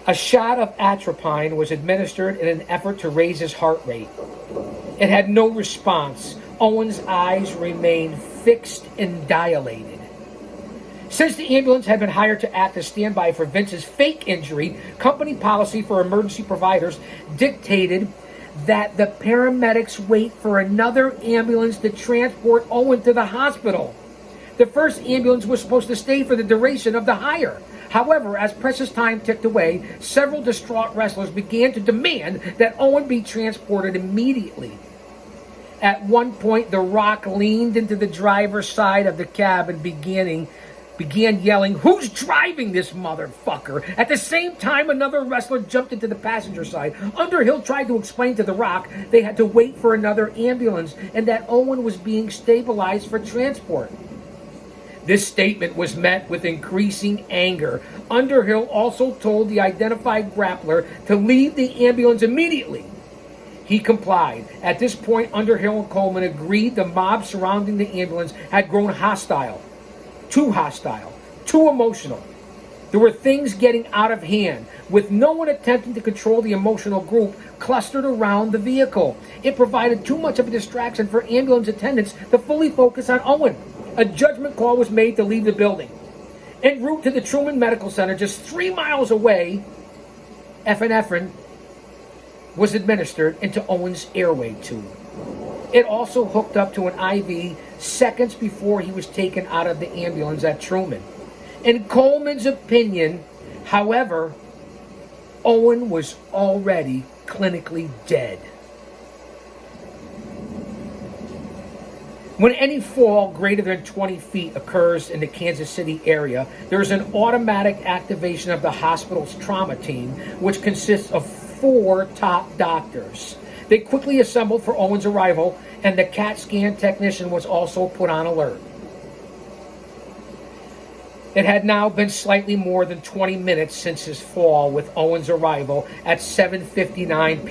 A shot of atropine was administered in an effort to raise his heart rate. It had no response. Owen's eyes remained fixed and dilated. Since the ambulance had been hired to act as standby for Vince's fake injury, company policy for emergency providers dictated that the paramedics wait for another ambulance to transport Owen to the hospital. The first ambulance was supposed to stay for the duration of the hire. However, as precious time ticked away, several distraught wrestlers began to demand that Owen be transported immediately. At one point, The Rock leaned into the driver's side of the cab and began yelling, "Who's driving this motherfucker?" At the same time, another wrestler jumped into the passenger side. Underhill tried to explain to The Rock they had to wait for another ambulance and that Owen was being stabilized for transport. This statement was met with increasing anger. Underhill also told the identified grappler to leave the ambulance immediately. He complied. At this point, Underhill and Coleman agreed the mob surrounding the ambulance had grown hostile, too emotional. There were things getting out of hand, with no one attempting to control the emotional group clustered around the vehicle. It provided too much of a distraction for ambulance attendants to fully focus on Owen. A judgment call was made to leave the building. En route to the Truman Medical Center, just 3 miles away, epinephrine was administered into Owen's airway tube. It also hooked up to an IV seconds before he was taken out of the ambulance at Truman. In Coleman's opinion, however, Owen was already clinically dead. When any fall greater than 20 feet occurs in the Kansas City area, there is an automatic activation of the hospital's trauma team, which consists of 4 top doctors. They quickly assembled for Owen's arrival, and the CAT scan technician was also put on alert. It had now been slightly more than 20 minutes since his fall, with Owen's arrival at 7:59 p.m.